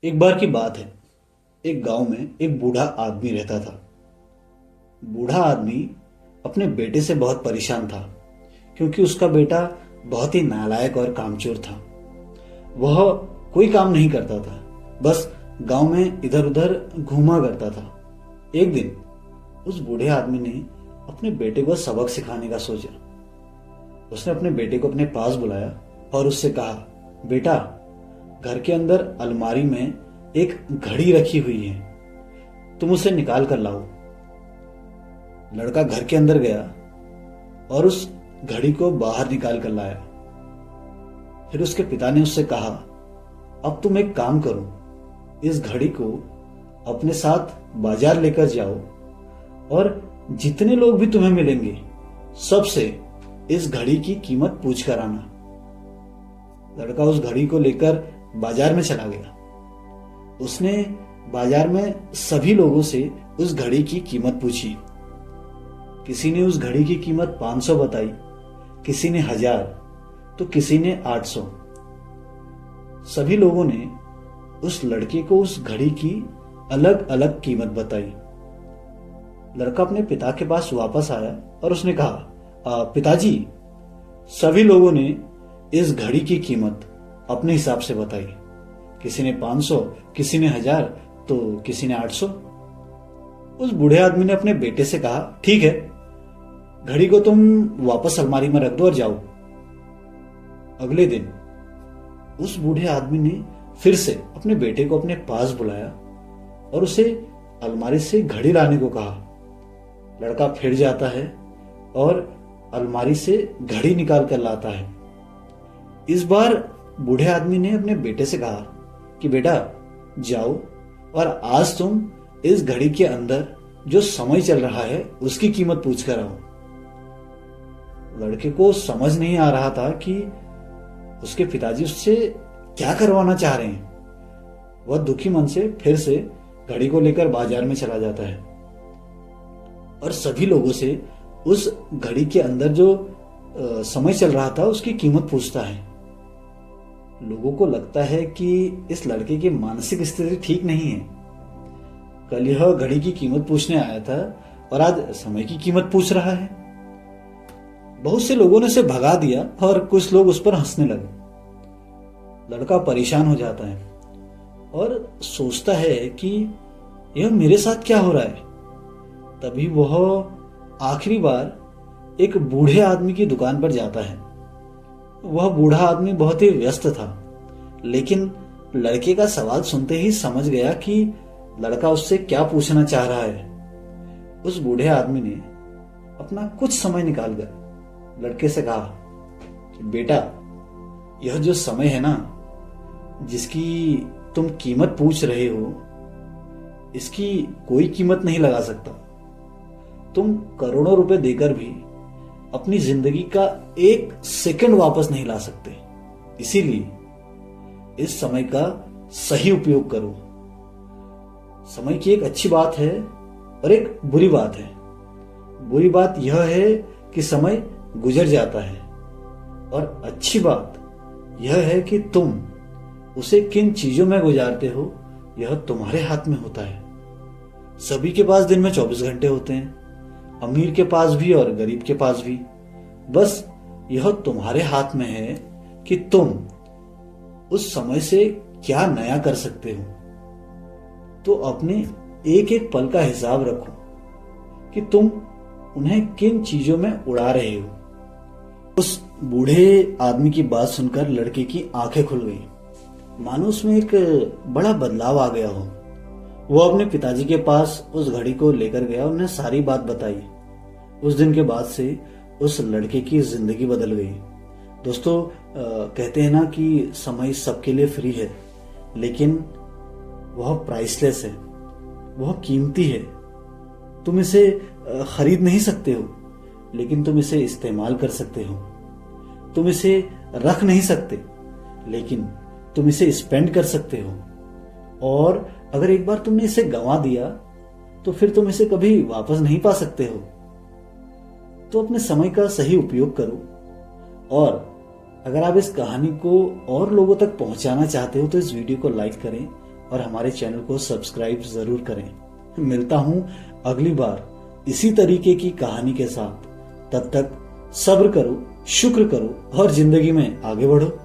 एक बार की बात है। एक गांव में एक बूढ़ा आदमी रहता था। बूढ़ा आदमी अपने बेटे से बहुत परेशान था, क्योंकि उसका बेटा बहुत ही नालायक और कामचोर था। वह कोई काम नहीं करता था, बस गांव में इधर उधर घूमा करता था। एक दिन उस बूढ़े आदमी ने अपने बेटे को सबक सिखाने का सोचा। उसने अपने बेटे को अपने पास बुलाया और उससे कहा, बेटा, घर के अंदर अलमारी में एक घड़ी रखी हुई है, तुम उसे निकाल कर लाओ। लड़का घर के अंदर गया और उस घड़ी को बाहर निकाल कर लाया। फिर उसके पिता ने उससे कहा, अब तुम एक काम करो, इस घड़ी को अपने साथ बाजार लेकर जाओ और जितने लोग भी तुम्हें मिलेंगे सबसे इस घड़ी की कीमत पूछ कर आना। लड़का उस घड़ी को लेकर बाजार में चला गया। उसने बाजार में सभी लोगों से उस घड़ी की कीमत पूछी। किसी ने उस घड़ी की कीमत 500 बताई, किसी ने 1000, तो किसी ने 800। सभी लोगों ने उस लड़के को उस घड़ी की अलग अलग कीमत बताई। लड़का अपने पिता के पास वापस आया और उसने कहा, पिताजी, सभी लोगों ने इस घड़ी की कीमत अपने हिसाब से बताई। किसी ने 500, किसी ने 1000, तो किसी ने 800। उस बूढ़े आदमी ने अपने बेटे से कहा, ठीक है, घड़ी को तुम वापस अलमारी में रख दो और जाओ। अगले दिन उस बूढ़े आदमी ने फिर से अपने बेटे को अपने पास बुलाया और उसे अलमारी से घड़ी लाने को कहा। लड़का फिर जाता है और अलमारी से घड़ी निकाल कर लाता है। इस बार बूढ़े आदमी ने अपने बेटे से कहा कि बेटा, जाओ और आज तुम इस घड़ी के अंदर जो समय चल रहा है उसकी कीमत पूछ कर आओ। लड़के को समझ नहीं आ रहा था कि उसके पिताजी उससे क्या करवाना चाह रहे हैं। वह दुखी मन से फिर से घड़ी को लेकर बाजार में चला जाता है और सभी लोगों से उस घड़ी के अंदर जो समय चल रहा था उसकी कीमत पूछता है। लोगों को लगता है कि इस लड़के की मानसिक स्थिति ठीक नहीं है। कल यह घड़ी की कीमत पूछने आया था और आज समय की कीमत पूछ रहा है। बहुत से लोगों ने उसे भगा दिया और कुछ लोग उस पर हंसने लगे। लड़का परेशान हो जाता है और सोचता है कि यह मेरे साथ क्या हो रहा है। तभी वह आखिरी बार एक बूढ़े आदमी की दुकान पर जाता है। वह बूढ़ा आदमी बहुत ही व्यस्त था, लेकिन लड़के का सवाल सुनते ही समझ गया कि लड़का उससे क्या पूछना चाह रहा है। उस बूढ़े आदमी ने अपना कुछ समय निकालकर लड़के से कहा कि बेटा, यह जो समय है ना, जिसकी तुम कीमत पूछ रहे हो, इसकी कोई कीमत नहीं लगा सकता। तुम करोड़ों रुपए देकर भी अपनी जिंदगी का एक सेकंड वापस नहीं ला सकते। इसीलिए इस समय का सही उपयोग करो। समय की एक अच्छी बात है और एक बुरी बात है। बुरी बात यह है कि समय गुजर जाता है, और अच्छी बात यह है कि तुम उसे किन चीजों में गुजारते हो, यह तुम्हारे हाथ में होता है। सभी के पास दिन में 24 घंटे होते हैं, अमीर के पास भी और गरीब के पास भी। बस यह तुम्हारे हाथ में है कि तुम उस समय से क्या नया कर सकते हो। तो अपने एक एक पल का हिसाब रखो कि तुम उन्हें किन चीजों में उड़ा रहे हो। उस बूढ़े आदमी की बात सुनकर लड़के की आंखें खुल गई, मानो उसमें एक बड़ा बदलाव आ गया हो। वो अपने पिताजी के पास उस घड़ी को लेकर गया, उन्हें सारी बात बताई। उस दिन के बाद से उस लड़के की जिंदगी बदल गई। दोस्तों, कहते हैं ना कि समय सबके लिए फ्री है, लेकिन वह प्राइसलेस है, वह कीमती है। तुम इसे खरीद नहीं सकते हो, लेकिन तुम इसे इस्तेमाल कर सकते हो। तुम इसे रख नहीं सकते, लेकिन तुम इसे स्पेंड कर सकते हो। और अगर एक बार तुमने इसे गंवा दिया तो फिर तुम इसे कभी वापस नहीं पा सकते हो। तो अपने समय का सही उपयोग करो, और अगर आप इस कहानी को और लोगों तक पहुंचाना चाहते हो तो इस वीडियो को लाइक करें और हमारे चैनल को सब्सक्राइब जरूर करें। मिलता हूं अगली बार इसी तरीके की कहानी के साथ। तब तक सब्र करो, शुक्र करो और जिंदगी में आगे बढ़ो।